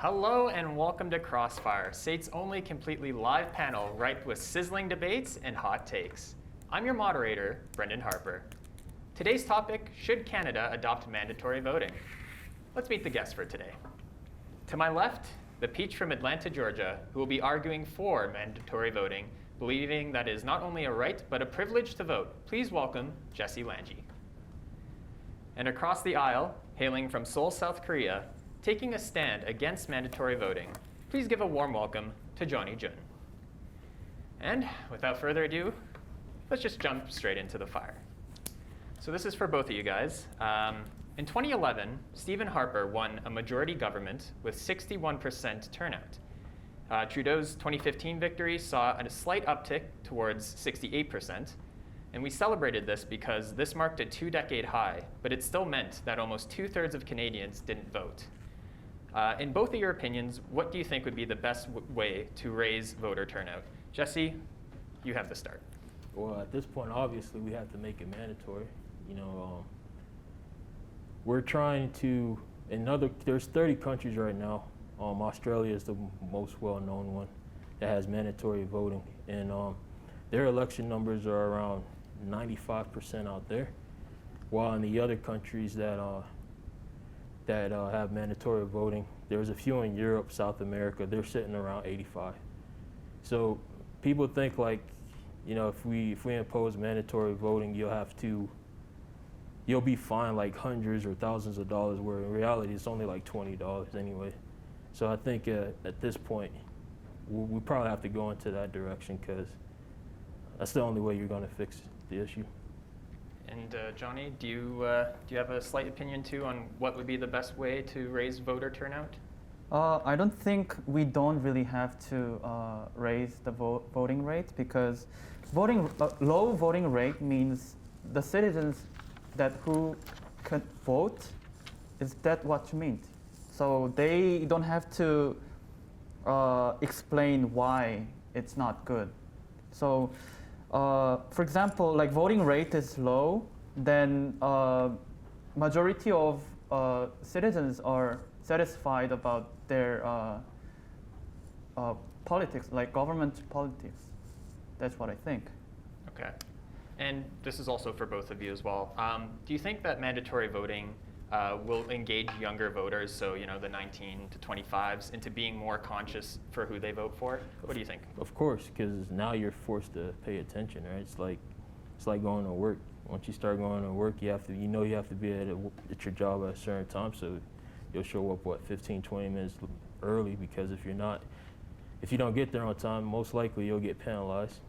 Hello and welcome to Crossfire, SAIT's only completely live panel ripe with sizzling debates and hot takes. I'm your moderator, Brendan Harper. Today's topic, should Canada adopt mandatory voting? Let's meet the guests for today. To my left, the peach from Atlanta, Georgia, who will be arguing for mandatory voting, believing that it is not only a right, but a privilege to vote. Please welcome Jesse Lange. And across the aisle, hailing from Seoul, South Korea, taking a stand against mandatory voting, please give a warm welcome to Johnny Jun. And without further ado, let's just jump straight into the fire. So this is for both of you guys. In 2011, Brendan Harper won a majority government with 61% turnout. Trudeau's 2015 victory saw a slight uptick towards 68%. And we celebrated this because this marked a 2-decade high, but it still meant that almost 2/3 of Canadians didn't vote. In both of your opinions, what do you think would be the best way to raise voter turnout? Jesse, you have the start. Well, at this point, obviously, we have to make it mandatory. We're trying to, there's 30 countries right now. Australia is the most well-known one that has mandatory voting. And their election numbers are around 95% out there, while in the other countries that have mandatory voting, there's a few in Europe, South America, they're sitting around 85. So people think if we impose mandatory voting, you'll be fined like hundreds or thousands of dollars, where in reality it's only like $20 anyway. So I think at this point, we probably have to go into that direction, because that's the only way you're going to fix the issue. And Johnny, do you have a slight opinion too on what would be the best way to raise voter turnout? I don't think we don't really have to raise the voting rate, because low voting rate means the citizens who can vote, is that what you mean? So they don't have to explain why it's not good. So, for example, like voting rate is low, then majority of citizens are satisfied about their politics, like government politics. That's what I think. Okay. And this is also for both of you as well. Do you think that mandatory voting will engage younger voters, so the 19 to 25s, into being more conscious for who they vote for? What do you think? Of course, because now you're forced to pay attention, right? It's like going to work. Once you start going to work, you have to be at your job at a certain time, so you'll show up 15, 20 minutes early, because if you don't get there on time, most likely you'll get penalized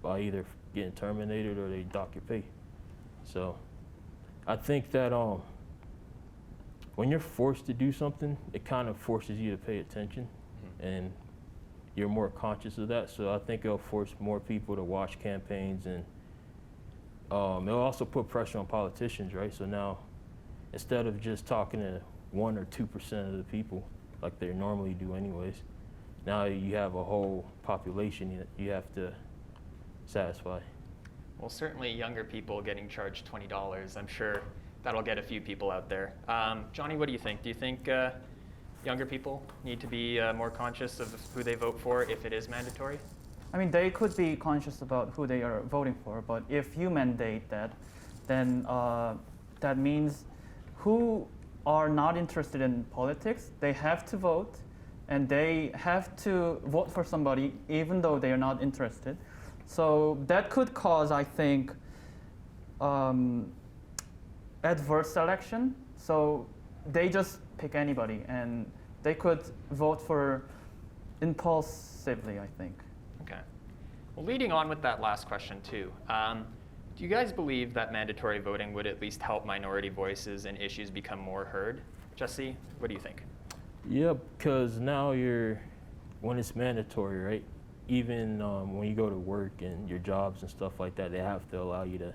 by either getting terminated or they dock your pay. So I think that when you're forced to do something, it kind of forces you to pay attention, and you're more conscious of that. So I think it'll force more people to watch campaigns, and it'll also put pressure on politicians, right? So now, instead of just talking to 1 or 2% of the people like they normally do anyways, now you have a whole population that you have to satisfy. Well, certainly younger people getting charged $20, I'm sure that'll get a few people out there. Johnny, what do you think? Do you think younger people need to be more conscious of who they vote for if it is mandatory? I mean, they could be conscious about who they are voting for, but if you mandate that, then that means who are not interested in politics, they have to vote, and they have to vote for somebody even though they are not interested. So that could cause, I think, adverse selection. So they just pick anybody, and they could vote for impulsively, I think. Okay. Well, leading on with that last question too, do you guys believe that mandatory voting would at least help minority voices and issues become more heard? Jesse, what do you think? Yeah, because now when it's mandatory, right? Even when you go to work and your jobs and stuff like that, they have to allow you to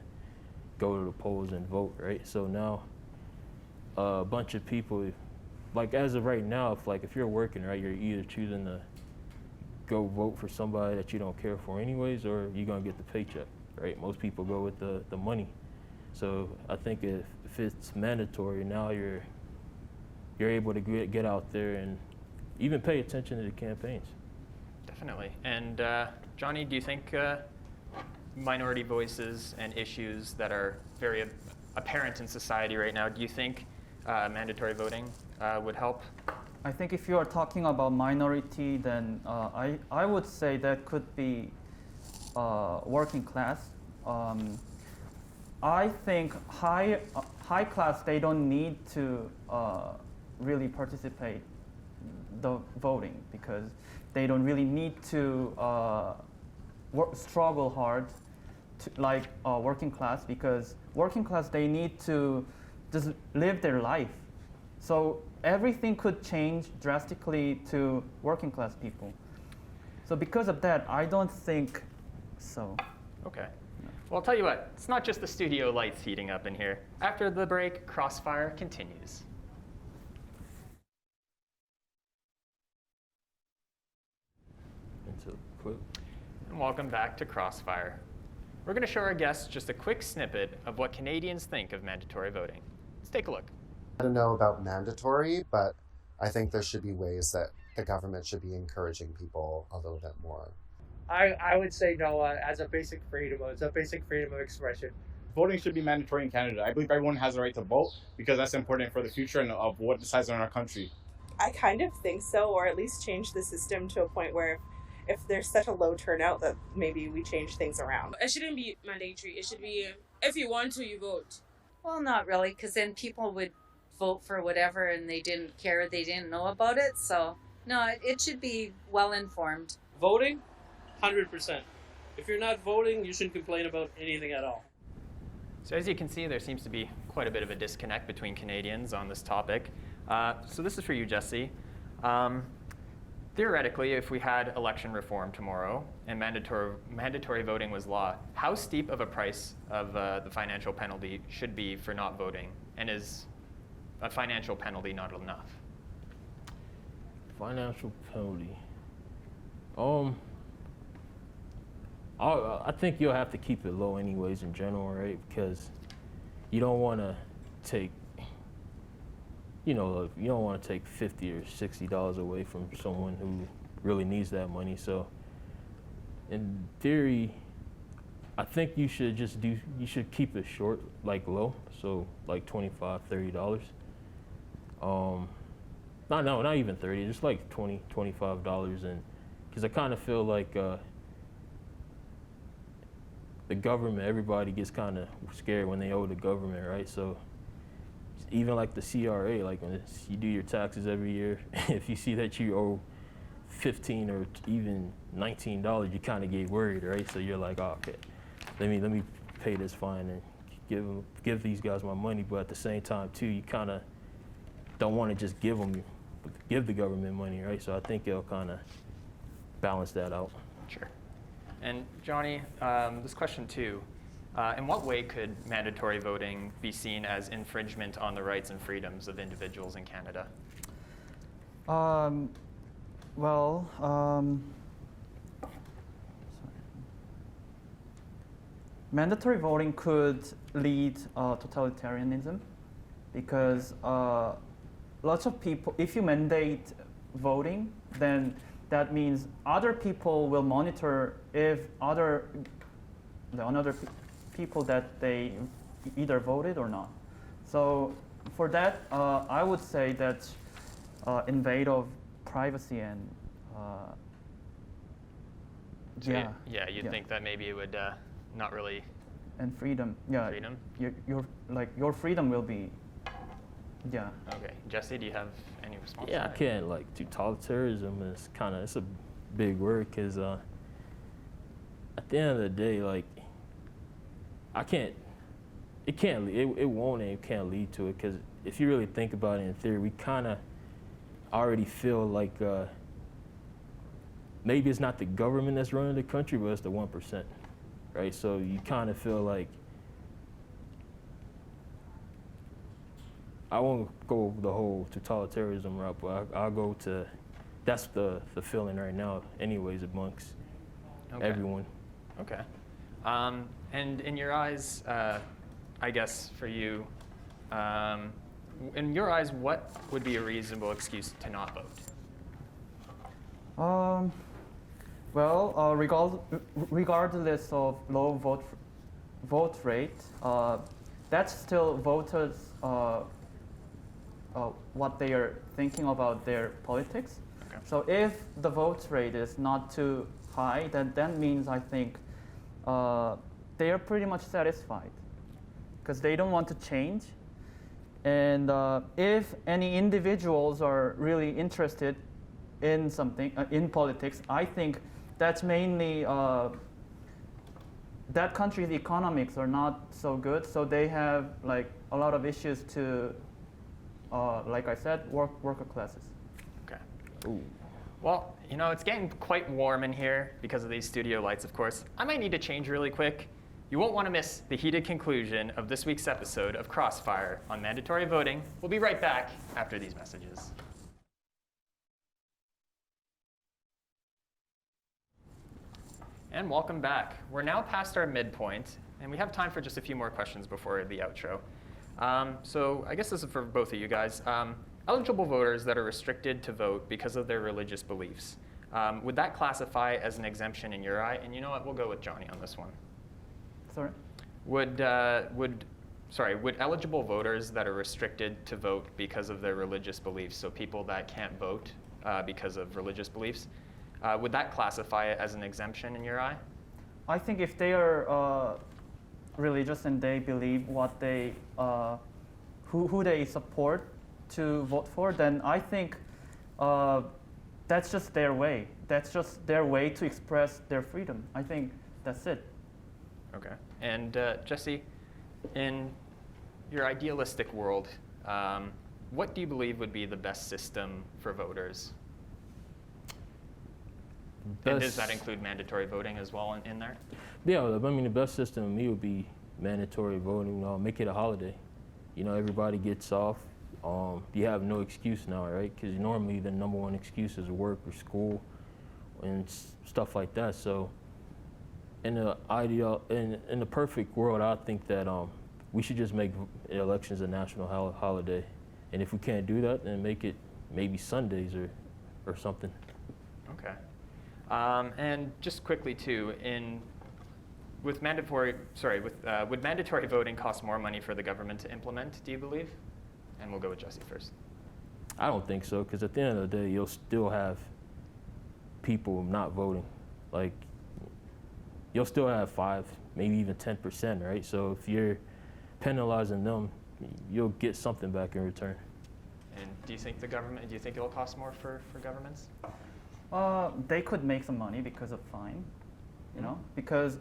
go to the polls and vote, right? So now a bunch of people, like as of right now, if you're working, right, you're either choosing to go vote for somebody that you don't care for anyways, or you're gonna get the paycheck, right? Most people go with the money. So I think if it's mandatory, now you're able to get out there and even pay attention to the campaigns. Definitely. And Johnny, do you think minority voices and issues that are very apparent in society right now, do you think mandatory voting would help? I think if you are talking about minority, then I would say that could be working class. I think high class, they don't need to really participate the voting because they don't really need to struggle hard like working class, because working class, they need to just live their life. So everything could change drastically to working class people. So because of that, I don't think so. Okay. Well, I'll tell you what, it's not just the studio lights heating up in here. After the break, Crossfire continues. And welcome back to Crossfire. We're going to show our guests just a quick snippet of what Canadians think of mandatory voting. Let's take a look. I don't know about mandatory, but I think there should be ways that the government should be encouraging people a little bit more. I would say no, as a basic freedom. It's a basic freedom of expression. Voting should be mandatory in Canada. I believe everyone has a right to vote because that's important for the future and of what decides on our country. I kind of think so, or at least change the system to a point where if there's such a low turnout that maybe we change things around. It shouldn't be mandatory. It should be, if you want to, you vote. Well, not really, because then people would vote for whatever and they didn't care, they didn't know about it. So, no, it should be well informed. Voting, 100%. If you're not voting, you shouldn't complain about anything at all. So as you can see, there seems to be quite a bit of a disconnect between Canadians on this topic. So this is for you, Jesse. Theoretically, if we had election reform tomorrow and mandatory voting was law, how steep of a price of the financial penalty should be for not voting? And is a financial penalty not enough? Financial penalty. I think you'll have to keep it low anyways in general, right? Because you don't want to take, you don't want to take $50 or $60 away from someone who really needs that money. So in theory, I think you should you should keep it short, like low. So like $25, $30. Not even 30, just like $20, $25. And because I kind of feel like the government, everybody gets kind of scared when they owe the government, right? So even like the CRA, like when you do your taxes every year, if you see that you owe $15 or even $19, you kind of get worried, right? So you're like, oh, okay, let me pay this fine and give these guys my money. But at the same time, too, you kind of don't want to just give the government money, right? So I think it'll kind of balance that out. Sure. And Johnny, this question too. In what way could mandatory voting be seen as infringement on the rights and freedoms of individuals in Canada? Mandatory voting could lead totalitarianism, because lots of people, if you mandate voting, then that means other people will monitor if other people that they either voted or not. So for that, I would say that invade of privacy and you'd think that maybe it would not really. And freedom. Yeah. Freedom. Your freedom will be. Yeah. Okay, Jesse, do you have any response? Yeah, I can't totalitarianism is it's a big word, because at the end of the day, it won't and it can't lead to it, because if you really think about it in theory, we kind of already feel like maybe it's not the government that's running the country, but it's the 1%, right? So you kind of feel like, I won't go the whole totalitarianism route, but I'll go to, that's the feeling right now anyways amongst everyone. Okay. And in your eyes, I guess for you, in your eyes, what would be a reasonable excuse to not vote? Um, well, regardless of low vote rate, that's still voters what they are thinking about their politics. Okay. So if the vote rate is not too high, then that means I think they are pretty much satisfied because they don't want to change. And if any individuals are really interested in something, in politics, I think that's mainly that country's economics are not so good, so they have like a lot of issues to, like I said, worker classes. Okay. Ooh. Well, you know, it's getting quite warm in here because of these studio lights, of course. I might need to change really quick. You won't want to miss the heated conclusion of this week's episode of Crossfire on mandatory voting. We'll be right back after these messages. And welcome back. We're now past our midpoint, and we have time for just a few more questions before the outro. So I guess this is for both of you guys. Eligible voters that are restricted to vote because of their religious beliefs, would that classify as an exemption in your eye? And you know what, we'll go with Johnny on this one. Sorry? Would eligible voters that are restricted to vote because of their religious beliefs, so people that can't vote because of religious beliefs, would that classify it as an exemption in your eye? I think if they are religious and they believe what they, who they support to vote for, then I think that's just their way. That's just their way to express their freedom. I think that's it. Okay. And Jesse, in your idealistic world, what do you believe would be the best system for voters? And does that include mandatory voting as well in there? Yeah, I mean, the best system to me would be mandatory voting. Make it a holiday. You know, everybody gets off. You have no excuse now, right? Because normally the number one excuse is work or school and stuff like that. So in the perfect world, I think that we should just make elections a national holiday. And if we can't do that, then make it maybe Sundays or something. Okay. And just quickly too, would mandatory voting cost more money for the government to implement, do you believe? And we'll go with Jesse first. I don't think so, because at the end of the day, you'll still have people not voting. Like, you'll still have 5, maybe even 10%, right? So if you're penalizing them, you'll get something back in return. And do you think it'll cost more for governments? They could make some money because of fine, you know, because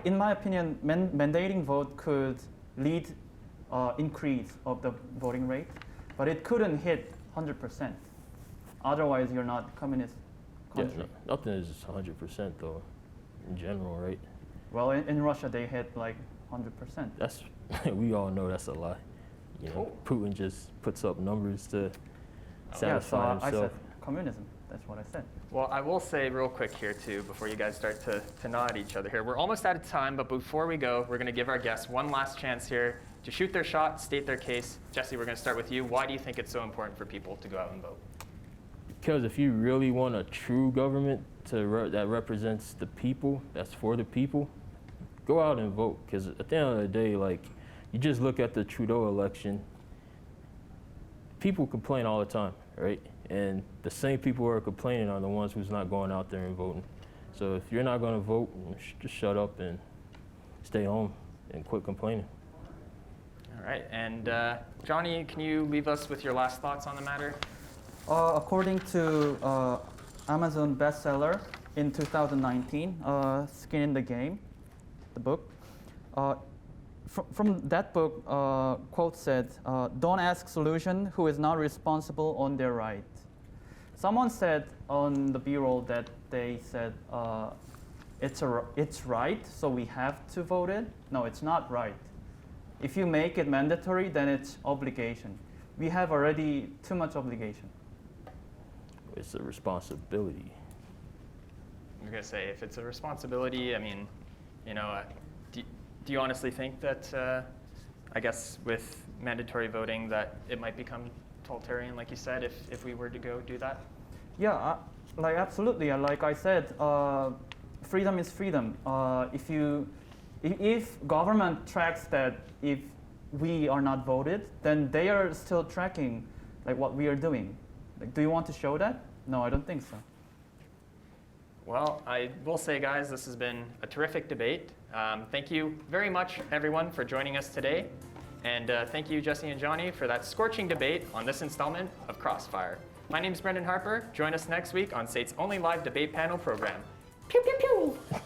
in my opinion, mandating vote could lead increase of the voting rate, but it couldn't hit 100%. Otherwise, you're not communist country. Yeah, nothing is 100% though, in general, right? Well, in Russia, they hit like 100%. That's we all know that's a lie. You know, Putin just puts up numbers to satisfy himself. I said communism. That's what I said. Well, I will say real quick here too, before you guys start to nod at each other here. We're almost out of time, but before we go, we're going to give our guests one last chance here to shoot their shot, state their case. Jesse, we're going to start with you. Why do you think it's so important for people to go out and vote? Because if you really want a true government that represents the people, that's for the people, go out and vote. Because at the end of the day, like, you just look at the Trudeau election, people complain all the time, right? And the same people who are complaining are the ones who's not going out there and voting. So if you're not going to vote, just shut up and stay home and quit complaining. All right. And Johnny, can you leave us with your last thoughts on the matter? According to Amazon bestseller in 2019, Skin in the Game, the book, from that book, quote said, "Don't ask solution who is not responsible on their right." Someone said on the B-roll that they said it's right, so we have to vote it. No, it's not right. If you make it mandatory, then it's obligation. We have already too much obligation. It's a responsibility. I'm going to say, if it's a responsibility, I mean, you know, do you honestly think that, I guess, with mandatory voting, that it might become totalitarian, like you said, if we were to go do that? Yeah, Like absolutely, like I said, freedom is freedom. If government tracks that if we are not voted, then they are still tracking like what we are doing. Like, do you want to show that? No, I don't think so. Well, I will say, guys, this has been a terrific debate. Thank you very much, everyone, for joining us today. And thank you, Jesse and Johnny, for that scorching debate on this installment of Crossfire. My name is Brendan Harper. Join us next week on SAIT's only live debate panel program. Pew, pew, pew!